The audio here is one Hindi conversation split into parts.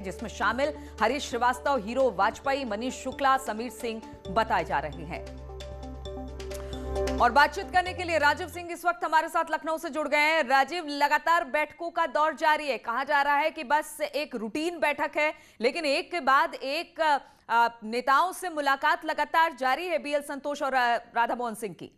जिसमें शामिल हरीश श्रीवास्तव, हीरो वाजपेयी, मनीष शुक्ला, समीर सिंह बताए जा रहे हैं। और बातचीत करने के लिए राजीव सिंह इस वक्त हमारे साथ लखनऊ से जुड़ गए हैं। राजीव, लगातार बैठकों का दौर जारी है। कहा जा रहा है कि बस एक रूटीन बैठक है, लेकिन एक के बाद एक नेताओं से मुलाकात लगातार जारी है बीएल संतोष और राधा मोहन सिंह की।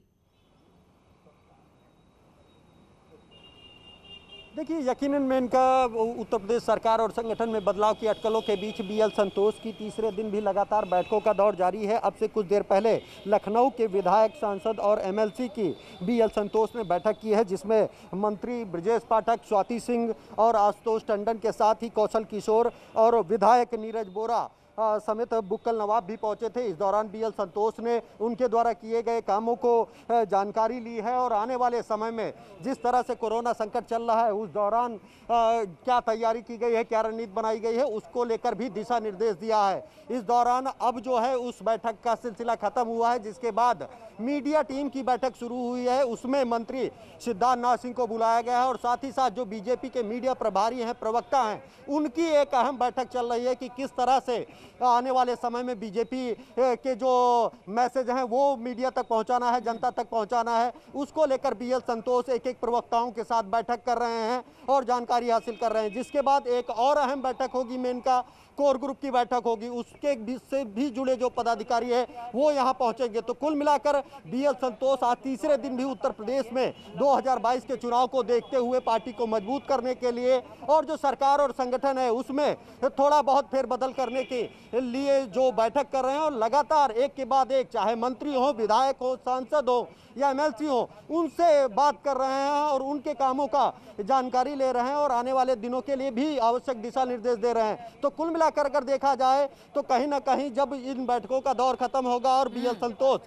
देखिए, यकीनन में इनका उत्तर प्रदेश सरकार और संगठन में बदलाव की अटकलों के बीच बीएल संतोष की तीसरे दिन भी लगातार बैठकों का दौर जारी है। अब से कुछ देर पहले लखनऊ के विधायक, सांसद और एमएलसी की बीएल संतोष ने बैठक की है, जिसमें मंत्री ब्रजेश पाठक, स्वाति सिंह और आशुतोष टंडन के साथ ही कौशल किशोर और विधायक नीरज बोरा समेत बुक्कल नवाब भी पहुंचे थे। इस दौरान बीएल संतोष ने उनके द्वारा किए गए कामों को जानकारी ली है और आने वाले समय में जिस तरह से कोरोना संकट चल रहा है उस दौरान क्या तैयारी की गई है, क्या रणनीति बनाई गई है, उसको लेकर भी दिशा निर्देश दिया है। इस दौरान अब जो है उस बैठक का सिलसिला खत्म हुआ है, जिसके बाद मीडिया टीम की बैठक शुरू हुई है। उसमें मंत्री सिद्धार्थ नाथ सिंह को बुलाया गया है और साथ ही साथ जो बीजेपी के मीडिया प्रभारी हैं, प्रवक्ता हैं, उनकी एक अहम बैठक चल रही है कि किस तरह से आने वाले समय में बीजेपी के जो मैसेज हैं वो मीडिया तक पहुंचाना है, जनता तक पहुंचाना है। उसको लेकर बीएल संतोष एक एक प्रवक्ताओं के साथ बैठक कर रहे हैं और जानकारी हासिल कर रहे हैं। जिसके बाद एक और अहम बैठक होगी, मेनका कोर ग्रुप की बैठक होगी, उसके से भी जुड़े जो पदाधिकारी है वो यहाँ पहुंचेंगे। तो कुल मिलाकर बीएल संतोष आज तीसरे दिन भी उत्तर प्रदेश में 2022 के चुनाव को देखते हुए पार्टी को मजबूत करने के लिए और जो सरकार और संगठन है उसमें थोड़ा बहुत फेरबदल करने के लिए जो बैठक कर रहे हैं और लगातार एक के बाद एक, चाहे मंत्री हो, विधायक हो, सांसद हो या एमएलसी हो, उनसे बात कर रहे हैं और उनके कामों का जानकारी ले रहे हैं और आने वाले दिनों के लिए भी आवश्यक दिशा निर्देश दे रहे हैं। तो कुल मिलाकर अगर देखा जाए तो कहीं ना कहीं जब इन बैठकों का दौर खत्म होगा और बीएल संतोष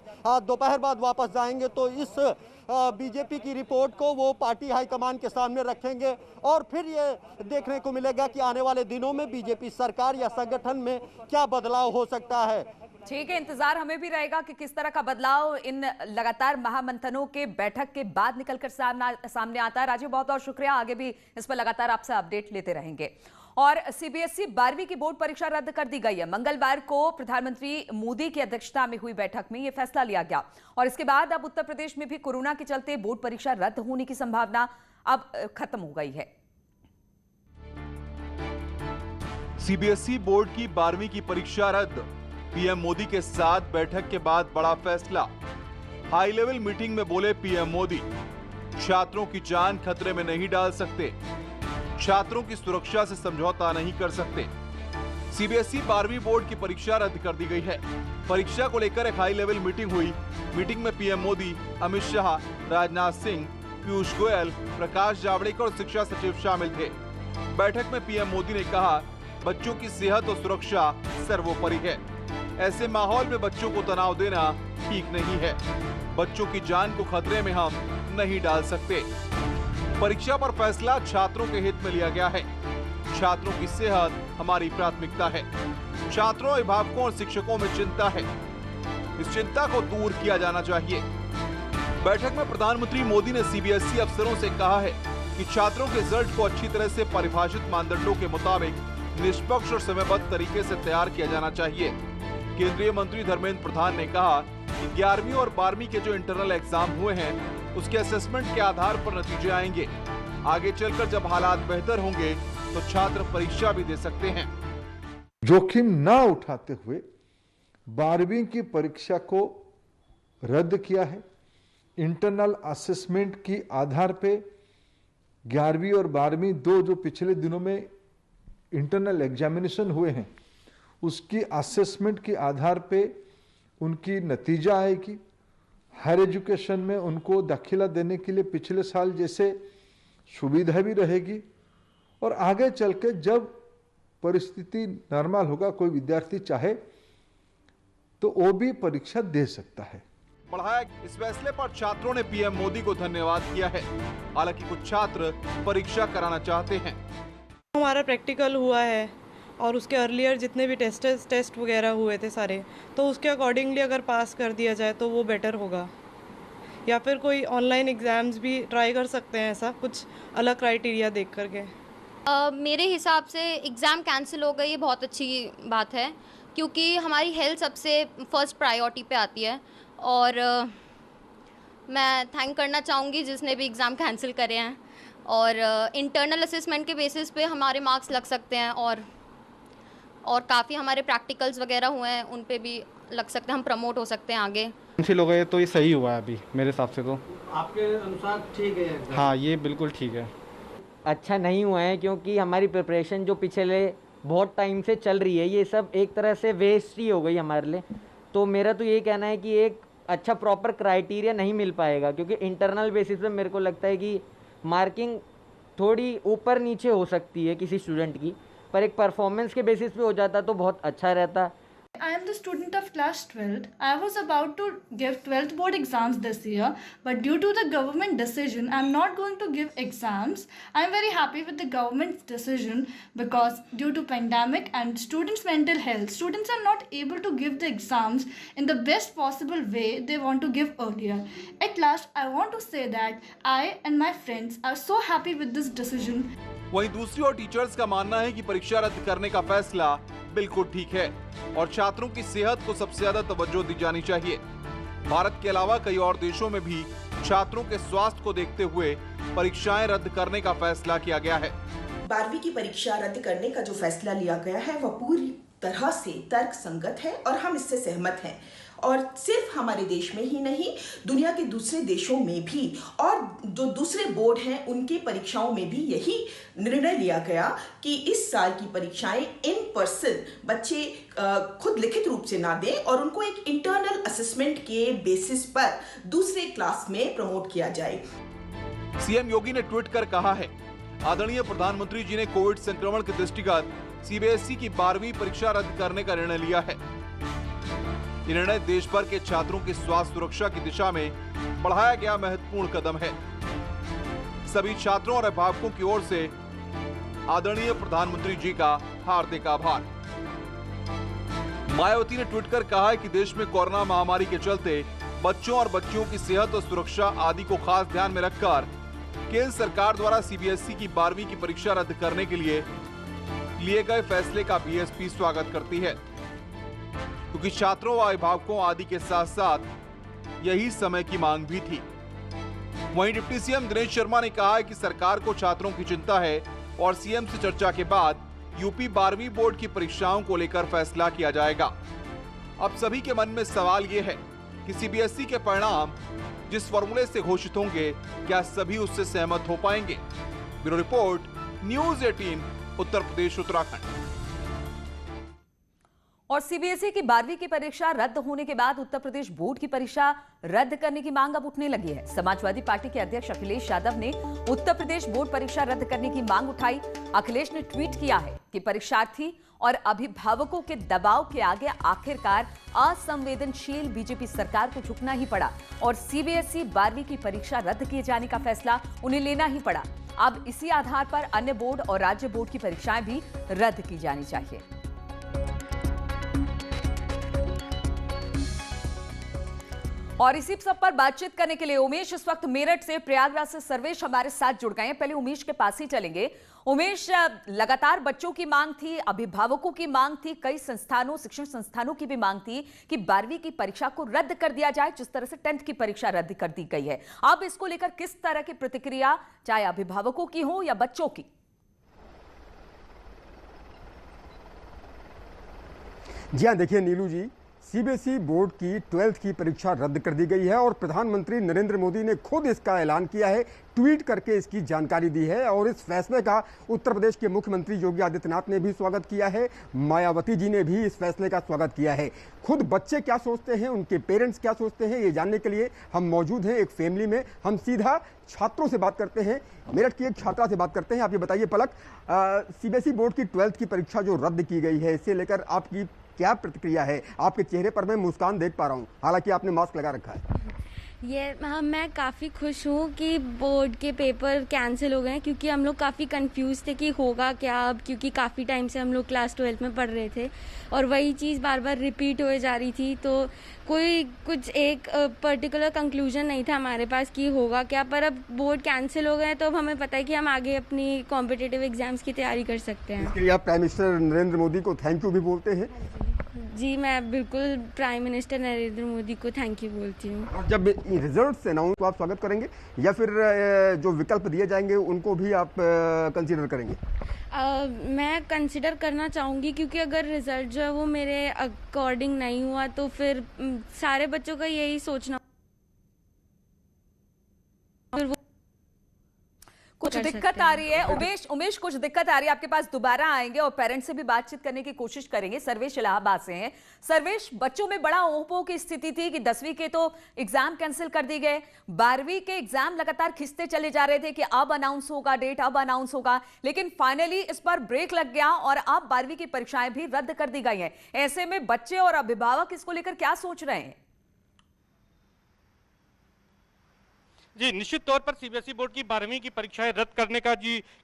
दोपहर बाद वापस जाएंगे तो इस बीजेपी की रिपोर्ट को वो पार्टी हाईकमान के सामने रखेंगे और फिर ये देखने को मिलेगा कि आने वाले दिनों में बीजेपी सरकार या संगठन में क्या बदलाव हो सकता है। ठीक है, इंतजार हमें भी रहेगा कि किस तरह का बदलाव इन लगातार महामंथनों के बैठक के बाद निकलकर सामने आता है। राजीव, बहुत बहुत शुक्रिया। आगे भी इस पर लगातार आपसे अपडेट लेते रहेंगे। और सीबीएसई 12वीं की बोर्ड परीक्षा रद्द कर दी गई है। मंगलवार को प्रधानमंत्री मोदी की अध्यक्षता में हुई बैठक में यह फैसला लिया गया और इसके बाद अब उत्तर प्रदेश में भी कोरोना के चलते बोर्ड परीक्षा रद्द होने की संभावना अब खत्म हो गई है। सीबीएसई बोर्ड की 12वीं की परीक्षा रद्द, पीएम मोदी के साथ बैठक के बाद बड़ा फैसला। हाई लेवल मीटिंग में बोले पीएम मोदी, छात्रों की जान खतरे में नहीं डाल सकते, छात्रों की सुरक्षा से समझौता नहीं कर सकते। सीबीएसई 12वीं बोर्ड की परीक्षा रद्द कर दी गई है। परीक्षा को लेकर एक हाई लेवल मीटिंग हुई। मीटिंग में पीएम मोदी, अमित शाह, राजनाथ सिंह, पीयूष गोयल, प्रकाश जावड़ेकर और शिक्षा सचिव शामिल थे। बैठक में पीएम मोदी ने कहा, बच्चों की सेहत और सुरक्षा सर्वोपरि है। ऐसे माहौल में बच्चों को तनाव देना ठीक नहीं है। बच्चों की जान को खतरे में हम नहीं डाल सकते। परीक्षा पर फैसला छात्रों के हित में लिया गया है। छात्रों की सेहत हमारी प्राथमिकता है। छात्रों, अभिभावकों और शिक्षकों में चिंता है। इस चिंता को दूर किया जाना चाहिए। बैठक में प्रधानमंत्री मोदी ने सीबीएसई अफसरों से कहा है कि छात्रों के रिजल्ट को अच्छी तरह से परिभाषित मानदंडों के मुताबिक निष्पक्ष और समयबद्ध तरीके से तैयार किया जाना चाहिए। केंद्रीय मंत्री धर्मेंद्र प्रधान ने कहा कि 11वीं और 12वीं के जो इंटरनल एग्जाम हुए हैं उसके असेसमेंट के आधार पर नतीजे आएंगे। आगे चलकर जब हालात बेहतर होंगे तो छात्र परीक्षा भी दे सकते हैं। जोखिम न उठाते हुए 12वीं की परीक्षा को रद्द किया है। इंटरनल असेसमेंट की आधार पे 11वीं और 12वीं दो जो पिछले दिनों में इंटरनल एग्जामिनेशन हुए हैं उसकी असेसमेंट के आधार पे उनकी नतीजा आएगी। हायर एजुकेशन में उनको दाखिला देने के लिए पिछले साल जैसे सुविधा भी रहेगी और आगे चल के जब परिस्थिति नॉर्मल होगा, कोई विद्यार्थी चाहे तो वो भी परीक्षा दे सकता है। बढ़ाया इस फैसले पर छात्रों ने पीएम मोदी को धन्यवाद किया है। हालांकि कुछ छात्र परीक्षा कराना चाहते हैं। हमारा प्रैक्टिकल हुआ है और उसके अर्लियर जितने भी टेस्ट वगैरह हुए थे सारे, तो उसके अकॉर्डिंगली अगर पास कर दिया जाए तो वो बेटर होगा। या फिर कोई ऑनलाइन एग्ज़ाम्स भी ट्राई कर सकते हैं, ऐसा कुछ अलग क्राइटेरिया देख करके। मेरे हिसाब से एग्ज़ाम कैंसिल हो गई, ये बहुत अच्छी बात है, क्योंकि हमारी हेल्थ सबसे फर्स्ट प्रायोरिटी पे आती है। और मैं थैंक करना चाहूँगी जिसने भी एग्ज़ाम कैंसिल करे हैं। और इंटरनल असेसमेंट के बेसिस पे हमारे मार्क्स लग सकते हैं, और काफ़ी हमारे प्रैक्टिकल्स वगैरह हुए हैं, उन पे भी लग सकते हैं, हम प्रमोट हो सकते हैं आगे। कैंसिल हो गए तो ये सही हुआ है अभी मेरे हिसाब से। तो आपके अनुसार ठीक है? हाँ, ये बिल्कुल ठीक है। अच्छा नहीं हुआ है, क्योंकि हमारी प्रिपरेशन जो पिछले बहुत टाइम से चल रही है, ये सब एक तरह से वेस्ट ही हो गई हमारे लिए। तो मेरा तो ये कहना है कि एक अच्छा प्रॉपर क्राइटेरिया नहीं मिल पाएगा, क्योंकि इंटरनल बेसिस पे मेरे को लगता है कि मार्किंग थोड़ी ऊपर नीचे हो सकती है किसी स्टूडेंट की, पर एक परफॉर्मेंस के बेसिस पे हो जाता तो बहुत अच्छा रहता। I am the student of class 12th. I was about to give 12th board exams this year, but due to the government decision, I am not going to give exams. I am very happy with the government's decision, because due to pandemic and students' mental health, students are not able to give the exams in the best possible way they want to give earlier. At last, I want to say that I and my friends are so happy with this decision. वहीं दूसरी ओर टीचर्स का मानना है कि परीक्षा रद्द करने का फैसला बिल्कुल ठीक है और छात्रों की सेहत को सबसे ज्यादा तवज्जो दी जानी चाहिए। भारत के अलावा कई और देशों में भी छात्रों के स्वास्थ्य को देखते हुए परीक्षाएं रद्द करने का फैसला किया गया है। 12वीं की परीक्षा रद्द करने का जो फैसला लिया गया है वह पूरी तरह से तर्क संगत है और हम इससे सहमत हैं। और सिर्फ हमारे देश में ही नहीं, दुनिया के दूसरे देशों में भी और जो दूसरे बोर्ड हैं उनकी परीक्षाओं में भी यही निर्णय लिया गया कि इस साल की परीक्षाएं इन पर्सन बच्चे खुद लिखित रूप से ना दें और उनको एक इंटरनल असेसमेंट के बेसिस पर दूसरे क्लास में प्रमोट किया जाए। सीएम योगी ने ट्वीट कर कहा है, आदरणीय प्रधानमंत्री जी ने कोविड संक्रमण के दृष्टिगत सीबीएसई की 12वीं परीक्षा रद्द करने का निर्णय लिया है। ये निर्णय देश भर के छात्रों की स्वास्थ्य सुरक्षा की दिशा में बढ़ाया गया महत्वपूर्ण कदम है। सभी छात्रों और अभिभावकों की ओर से आदरणीय प्रधानमंत्री जी का हार्दिक आभार। मायावती ने ट्वीट कर कहा है कि देश में कोरोना महामारी के चलते बच्चों और बच्चियों की सेहत और सुरक्षा आदि को खास ध्यान में रखकर केंद्र सरकार द्वारा सीबीएसई की 12वीं की परीक्षा रद्द करने के लिए गए फैसले का बीएसपी स्वागत करती है, क्योंकि छात्रों व अभिभावकों आदि के साथ साथ यही समय की मांग भी थी। वहीं डिप्टी सीएम दिनेश शर्मा ने कहा है कि सरकार को छात्रों की चिंता है और सीएम से चर्चा के बाद यूपी 12वीं बोर्ड की परीक्षाओं को लेकर फैसला किया जाएगा। अब सभी के मन में सवाल ये है कि सीबीएसई के परिणाम जिस फॉर्मूले से घोषित होंगे, क्या सभी उससे सहमत हो पाएंगे? Bureau report, news 18, Uttar Pradesh Uttarakhand. और सीबीएसई की 12वीं की परीक्षा रद्द होने के बाद उत्तर प्रदेश बोर्ड की परीक्षा रद्द करने की मांग अब उठने लगी है। समाजवादी पार्टी के अध्यक्ष अखिलेश यादव ने उत्तर प्रदेश बोर्ड परीक्षा रद्द करने की मांग उठाई। अखिलेश ने ट्वीट किया है कि परीक्षार्थी और अभिभावकों के दबाव के आगे आखिरकार असंवेदनशील बीजेपी सरकार को झुकना ही पड़ा और सीबीएसई 12वीं की परीक्षा रद्द किए जाने का फैसला उन्हें लेना ही पड़ा। अब इसी आधार पर अन्य बोर्ड और राज्य बोर्ड की परीक्षाएं भी रद्द की जानी चाहिए। और इसी सब पर बातचीत करने के लिए उमेश इस वक्त मेरठ से, प्रयागराज से सर्वेश हमारे साथ जुड़ गए हैं। पहले उमेश के पास ही चलेंगे। उमेश, लगातार बच्चों की मांग थी, अभिभावकों की मांग थी, कई संस्थानों, शिक्षण संस्थानों की भी मांग थी कि 12वीं की परीक्षा को रद्द कर दिया जाए, जिस तरह से 10th की परीक्षा रद्द कर दी गई है। अब इसको लेकर किस तरह की प्रतिक्रिया, चाहे अभिभावकों की हो या बच्चों की? जी हाँ, देखिए नीलू जी, सीबीएसई बोर्ड की 12th की परीक्षा रद्द कर दी गई है और प्रधानमंत्री नरेंद्र मोदी ने खुद इसका ऐलान किया है, ट्वीट करके इसकी जानकारी दी है। और इस फैसले का उत्तर प्रदेश के मुख्यमंत्री योगी आदित्यनाथ ने भी स्वागत किया है, मायावती जी ने भी इस फैसले का स्वागत किया है। खुद बच्चे क्या सोचते हैं, उनके पेरेंट्स क्या सोचते हैं, ये जानने के लिए हम मौजूद हैं एक फैमिली में। हम सीधा छात्रों से बात करते हैं, मेरठ की एक छात्रा से बात करते हैं। आप ये बताइए पलक, सीबीएसई बोर्ड की 12th की परीक्षा जो रद्द की गई है, इसे लेकर आपकी क्या प्रतिक्रिया है? आपके चेहरे पर मैं मुस्कान देख पा रहा हूं, हालांकि आपने मास्क लगा रखा है। मैं काफ़ी खुश हूँ कि बोर्ड के पेपर कैंसिल हो गए हैं, क्योंकि हम लोग काफ़ी कंफ्यूज थे कि होगा क्या अब, क्योंकि काफ़ी टाइम से हम लोग क्लास 12 में पढ़ रहे थे और वही चीज़ बार बार रिपीट हो जा रही थी। तो कोई कुछ एक पर्टिकुलर कंक्लूजन नहीं था हमारे पास कि होगा क्या, पर अब बोर्ड कैंसिल हो गए हैं तो अब हमें पता है कि हम आगे अपनी कॉम्पिटिटिव एग्जाम्स की तैयारी कर सकते हैं। इसके लिए आप प्राइम मिनिस्टर नरेंद्र मोदी को थैंक यू भी बोलते हैं? जी, मैं बिल्कुल प्राइम मिनिस्टर नरेंद्र मोदी को थैंक यू बोलती हूँ। और जब रिजल्ट्स अनाउंस तो आप स्वागत करेंगे या फिर जो विकल्प दिए जाएंगे उनको भी आप कंसीडर करेंगे? मैं कंसिडर करना चाहूँगी, क्योंकि अगर रिज़ल्ट जो है वो मेरे अकॉर्डिंग नहीं हुआ तो फिर सारे बच्चों का यही सोचना, फिर वो कुछ दिक्कत आ रही है। उमेश कुछ दिक्कत आ रही है, आपके पास दोबारा आएंगे और पेरेंट्स से भी बातचीत करने की कोशिश करेंगे। सर्वेश इलाहाबाद से हैं। सर्वेश, बच्चों में बड़ा ओहो की स्थिति थी कि 10वीं के तो एग्जाम कैंसिल कर दिए गए, 12वीं के एग्जाम लगातार खिंचते चले जा रहे थे कि अब अनाउंस होगा डेट, अब अनाउंस होगा, लेकिन फाइनली इस पर ब्रेक लग गया और अब 12वीं की परीक्षाएं भी रद्द कर दी गई हैं। ऐसे में बच्चे और अभिभावक इसको लेकर क्या सोच रहे हैं? जी, निश्चित तौर पर सीबीएसई बोर्ड की 12वीं की परीक्षाएं रद्द करने का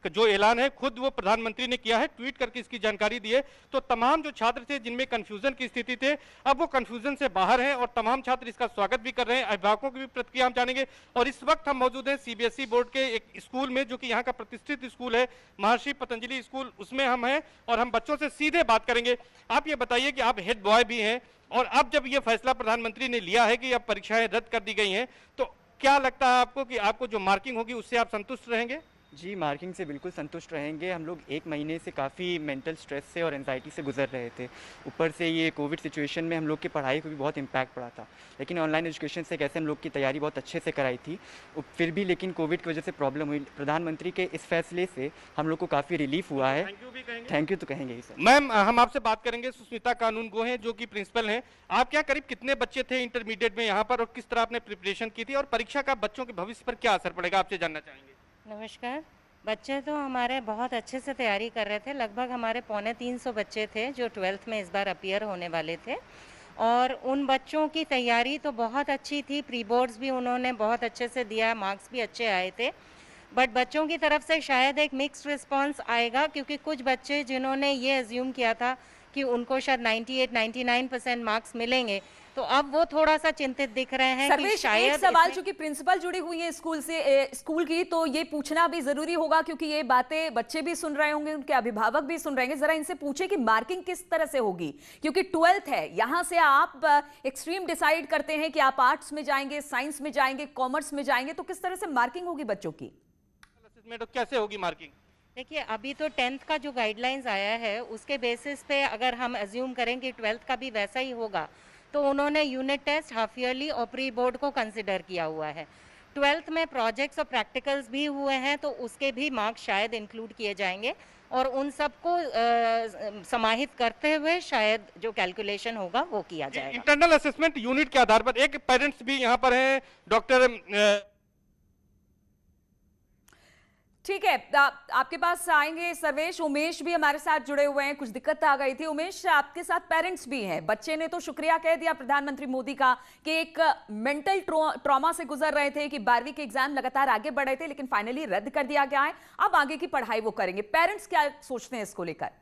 जो ऐलान है खुद वो प्रधानमंत्री ने किया है, ट्वीट करके इसकी जानकारी दी है। तो तमाम जो छात्र थे जिनमें कंफ्यूजन की स्थिति थे, अब वो कंफ्यूजन से बाहर हैं और तमाम छात्र इसका स्वागत भी कर रहे हैं। अभिभावकों की भी प्रतिक्रिया हम जानेंगे। और इस वक्त हम मौजूद हैं सीबीएसई बोर्ड के एक स्कूल में, जो कि यहाँ का प्रतिष्ठित स्कूल है, महर्षि पतंजलि स्कूल, उसमें हम हैं और हम बच्चों से सीधे बात करेंगे। आप ये बताइए कि आप हेड बॉय भी हैं और अब जब ये फैसला प्रधानमंत्री ने लिया है कि अब परीक्षाएं रद्द कर दी गई हैं, तो क्या लगता है आपको कि आपको जो मार्किंग होगी उससे आप संतुष्ट रहेंगे? जी, मार्किंग से बिल्कुल संतुष्ट रहेंगे। हम लोग 1 महीने से काफ़ी मेंटल स्ट्रेस से और एंजाइटी से गुजर रहे थे। ऊपर से ये कोविड सिचुएशन में हम लोग की पढ़ाई को भी बहुत इम्पैक्ट पड़ा था, लेकिन ऑनलाइन एजुकेशन से कैसे हम लोग की तैयारी बहुत अच्छे से कराई थी, फिर भी लेकिन कोविड की वजह से प्रॉब्लम हुई। प्रधानमंत्री के इस फैसले से हम लोग को काफ़ी रिलीफ हुआ है। थैंक यू तो कहेंगे ही सर। मैम, हम आपसे बात करेंगे। सुस्मिता कानून गो हैं जो कि प्रिंसिपल हैं। आप यहाँ करीब कितने बच्चे थे इंटरमीडिएट में यहाँ पर और किस तरह आपने प्रिपरेशन की थी और परीक्षा का बच्चों के भविष्य पर क्या असर पड़ेगा, आपसे जानना चाहेंगे। नमस्कार। बच्चे तो हमारे बहुत अच्छे से तैयारी कर रहे थे। लगभग हमारे 250 बच्चे थे जो 12th में इस बार अपीयर होने वाले थे और उन बच्चों की तैयारी तो बहुत अच्छी थी। प्री बोर्ड्स भी उन्होंने बहुत अच्छे से दिया, मार्क्स भी अच्छे आए थे। बट बच्चों की तरफ से शायद एक मिक्स्ड रिस्पांस आएगा, क्योंकि कुछ बच्चे जिन्होंने ये अज्यूम किया था कि उनको शायद 98-99% मार्क्स मिलेंगे, तो अब वो थोड़ा सा चिंतित दिख रहे हैं कि शायद। एक सवाल, चूंकि प्रिंसिपल जुड़ी हुई है स्कूल की, तो ये पूछना भी जरूरी होगा क्योंकि ये बातें बच्चे भी सुन रहे होंगे, उनके अभिभावक भी सुन रहे होंगे। जरा इनसे पूछे कि मार्किंग किस तरह से होगी, क्योंकि 12th है, यहाँ से आप एक्सट्रीम डिसाइड करते हैं कि आप आर्ट्स में जाएंगे, साइंस में जाएंगे, कॉमर्स में जाएंगे, तो किस तरह से मार्किंग होगी बच्चों की? कैसे होगी मार्किंग? देखिए, अभी तो 10th का जो गाइडलाइंस आया है उसके बेसिस पे अगर हम अज्यूम करें कि 12th का भी वैसा ही होगा, तो उन्होंने यूनिट टेस्ट, हाफ ईयरली और प्री बोर्ड को कंसिडर किया हुआ है। 12th में प्रोजेक्ट्स और प्रैक्टिकल्स भी हुए हैं, तो उसके भी मार्क्स शायद इंक्लूड किए जाएंगे और उन सबको समाहित करते हुए शायद जो कैलकुलेशन होगा वो किया जाएगा। इंटरनल असेसमेंट यूनिट के आधार पर। एक पेरेंट्स भी यहाँ पर हैं, डॉक्टर। ठीक है, आपके पास आएंगे सर्वेश। उमेश भी हमारे साथ जुड़े हुए हैं। कुछ दिक्कत आ गई थी उमेश, आपके साथ पेरेंट्स भी हैं। बच्चे ने तो शुक्रिया कह दिया प्रधानमंत्री मोदी का कि एक मेंटल ट्रॉमा से गुजर रहे थे कि 12वीं के एग्जाम लगातार आगे बढ़ रहे थे, लेकिन फाइनली रद्द कर दिया गया है, अब आगे की पढ़ाई वो करेंगे। पेरेंट्स क्या सोचते हैं इसको लेकर?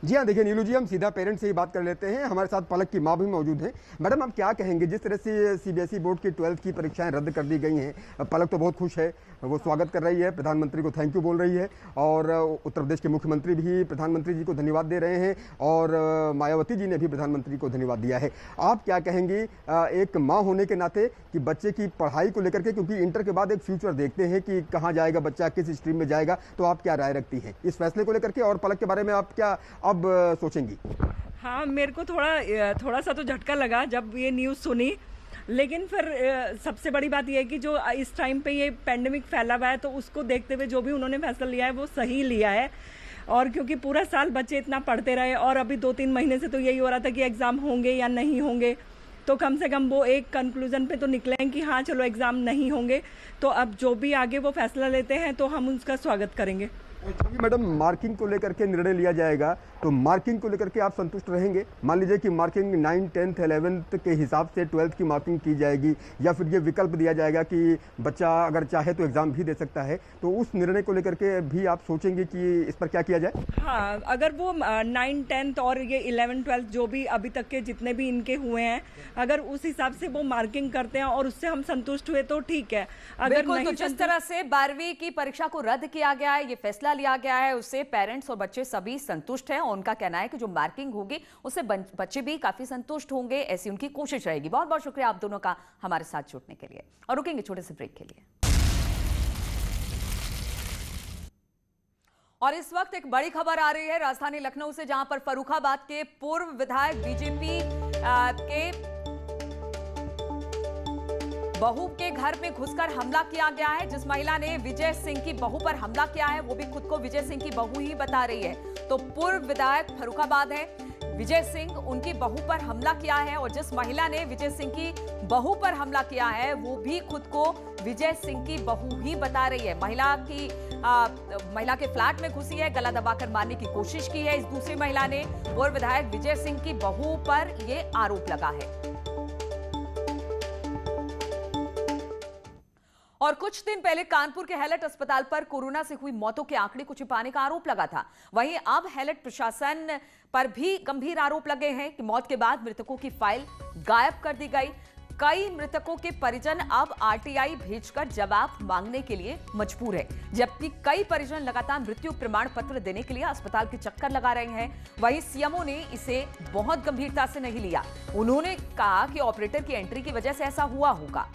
जी हाँ, देखिए नीलू जी, हम सीधा पेरेंट्स से ही बात कर लेते हैं। हमारे साथ पलक की माँ भी मौजूद हैं। मैडम, आप क्या कहेंगे जिस तरह से सीबीएसई बोर्ड की 12th की परीक्षाएं रद्द कर दी गई हैं? पलक तो बहुत खुश है, वो स्वागत कर रही है, प्रधानमंत्री को थैंक यू बोल रही है और उत्तर प्रदेश के मुख्यमंत्री भी प्रधानमंत्री जी को धन्यवाद दे रहे हैं और मायावती जी ने भी प्रधानमंत्री को धन्यवाद दिया है। आप क्या कहेंगी एक माँ होने के नाते कि बच्चे की पढ़ाई को लेकर के, क्योंकि इंटर के बाद एक फ्यूचर देखते हैं कि कहाँ जाएगा बच्चा, किस स्ट्रीम में जाएगा, तो आप क्या राय रखती हैं इस फैसले को लेकर के और पलक के बारे में आप क्या अब सोचेंगी? हाँ, मेरे को थोड़ा सा तो झटका लगा जब ये न्यूज़ सुनी, लेकिन फिर सबसे बड़ी बात यह है कि जो इस टाइम पे ये पेंडेमिक फैला हुआ है, तो उसको देखते हुए जो भी उन्होंने फैसला लिया है वो सही लिया है। और क्योंकि पूरा साल बच्चे इतना पढ़ते रहे और अभी 2-3 महीने से तो यही हो रहा था कि एग्ज़ाम होंगे या नहीं होंगे, तो कम से कम वो एक कंक्लूजन पे तो निकले हैं कि हाँ चलो एग्ज़ाम नहीं होंगे। तो अब जो भी आगे वो फैसला लेते हैं तो हम उसका स्वागत करेंगे। मैडम, मार्किंग को लेकर के निर्णय लिया जाएगा, तो मार्किंग को लेकर के आप संतुष्ट रहेंगे? मान लीजिए कि मार्किंग 9, 10th, 11th के हिसाब से 12th की मार्किंग की जाएगी, या फिर ये विकल्प दिया जाएगा कि बच्चा अगर चाहे तो एग्जाम भी दे सकता है, तो उस निर्णय को लेकर के भी आप सोचेंगे कि इस पर क्या किया जाए? हाँ, अगर वो 9, 10th और ये 11, 12th जो भी अभी तक के जितने भी इनके हुए हैं, अगर उस हिसाब से वो मार्किंग करते हैं और उससे हम संतुष्ट हुए तो ठीक है। अगर नहीं, तो जिस तरह से 12वीं की परीक्षा को रद्द किया गया है, ये फैसला लिया गया है, उससे पेरेंट्स और बच्चे सभी संतुष्ट हैं। और उनका कहना है कि जो मार्किंग होगी उससे बच्चे भी काफी संतुष्ट होंगे, ऐसी उनकी कोशिश रहेगी। बहुत बहुत शुक्रिया आप दोनों का हमारे साथ जुड़ने के लिए, और रुकेंगे छोटे से ब्रेक के लिए। और इस वक्त एक बड़ी खबर आ रही है राजधानी लखनऊ से, जहां पर फर्रुखाबाद के पूर्व विधायक बीजेपी के बहू के घर में घुसकर हमला किया गया है। जिस महिला ने विजय सिंह की बहू पर हमला किया है, वो भी खुद को विजय सिंह की बहू ही बता रही है। तो पूर्व विधायक फर्रुखाबाद है विजय सिंह, उनकी बहू पर हमला किया है, और जिस महिला ने विजय सिंह की बहू पर हमला किया है, वो भी खुद को विजय सिंह की बहू ही बता रही है। महिला के फ्लैट में घुसी है, गला दबाकर मारने की कोशिश की है इस दूसरी महिला ने। पूर्व विधायक विजय सिंह की बहू पर यह आरोप लगा है। और कुछ दिन पहले कानपुर के हैलट अस्पताल पर कोरोना से हुई मौतों के आंकड़े को छिपाने का आरोप लगा था। वहीं अब हैलट प्रशासन पर भी गंभीर आरोप लगे हैं कि मौत के बाद मृतकों की फाइल गायब कर दी गई। कई मृतकों के परिजन अब आरटीआई भेजकर जवाब मांगने के लिए मजबूर है, जबकि कई परिजन लगातार मृत्यु प्रमाण पत्र देने के लिए अस्पताल के चक्कर लगा रहे हैं। वहीं सीएमओ ने इसे बहुत गंभीरता से नहीं लिया। उन्होंने कहा कि ऑपरेटर की एंट्री की वजह से ऐसा हुआ होगा।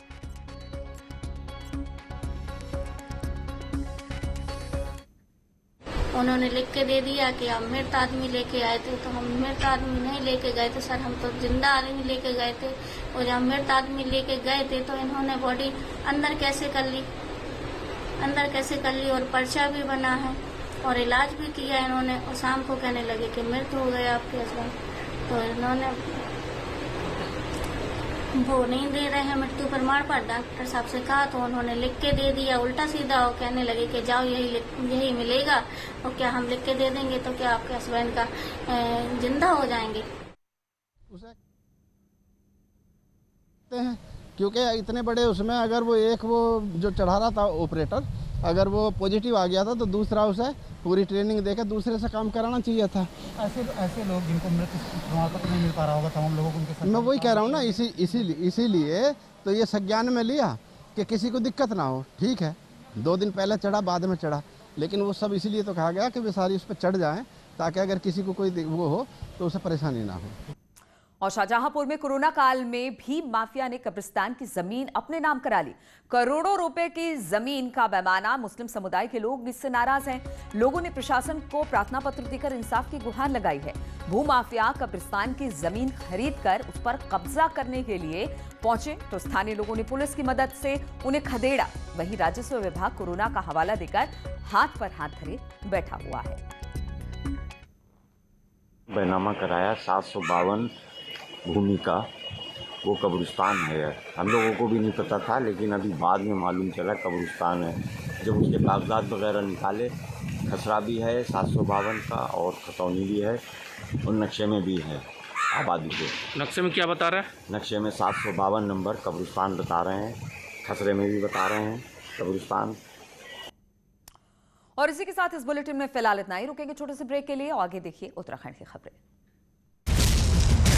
उन्होंने लिख के दे दिया कि हम मृत आदमी लेके आए थे, तो हम मृत आदमी नहीं लेके गए थे सर, हम तो जिंदा आदमी लेके गए थे। और जब मृत आदमी लेके गए थे तो इन्होंने बॉडी अंदर कैसे कर ली और पर्चा भी बना है और इलाज भी किया इन्होंने, और शाम को कहने लगे कि मृत हो गए आपके हस्बैंड। तो इन्होंने वो नहीं दे रहे हैं मृत्यु प्रमाण पर, डॉक्टर साहब से कहा तो उन्होंने लिख के दे दिया उल्टा सीधा, और कहने लगे कि जाओ यही मिलेगा, और क्या हम लिख के दे देंगे तो क्या आपके हस्बैंड का जिंदा हो जाएंगे। क्योंकि इतने बड़े उसमें अगर वो जो चढ़ा रहा था ऑपरेटर, अगर वो पॉजिटिव आ गया था तो दूसरा उसे पूरी ट्रेनिंग देकर दूसरे से काम कराना चाहिए था। ऐसे लोग जिनको मृत्यु प्रमाण पत्र नहीं मिल पा रहा होगा तमाम लोगों को उनके साथ, मैं वही कह रहा हूँ ना, इसीलिए तो ये संज्ञान में लिया कि किसी को दिक्कत ना हो। ठीक है, 2 दिन पहले चढ़ा, बाद में चढ़ा, लेकिन वो सब इसीलिए तो कहा गया कि वे सारी उस पर चढ़ जाएं, ताकि अगर किसी को कोई वो हो तो उसे परेशानी ना हो। और शाहजहांपुर में कोरोना काल में भी माफिया ने कब्रिस्तान की जमीन अपने नाम करा ली। करोड़ों रुपए की जमीन का पैमाना, मुस्लिम समुदाय के लोग इससे नाराज हैं। लोगों ने प्रशासन को प्रार्थना पत्र देकर इंसाफ की गुहार लगाई है। भूमाफिया कब्रिस्तान की जमीन खरीदकर उस पर कब्जा करने के लिए पहुंचे तो स्थानीय लोगों ने पुलिस की मदद से उन्हें खदेड़ा। वहीं राजस्व विभाग कोरोना का हवाला देकर हाथ पर हाथ धरे बैठा हुआ है। बैनामा कराया 752 भूमि का वो कब्रिस्तान है। हम लोगों को भी नहीं पता था, लेकिन अभी बाद में मालूम चला कब्रिस्तान है। जब उसके कागजात वगैरह निकाले, खसरा भी है 752 का और खतौनी भी है, और नक्शे में भी है आबादी के। नक्शे में क्या बता रहा है? नक्शे में 752 नंबर कब्रिस्तान बता रहे हैं, खसरे में भी बता रहे हैं कब्रिस्तान। और इसी के साथ इस बुलेटिन में फिलहाल इतना ही। रुकेंगे छोटे से ब्रेक के लिए, आगे देखिए उत्तराखंड की खबरें।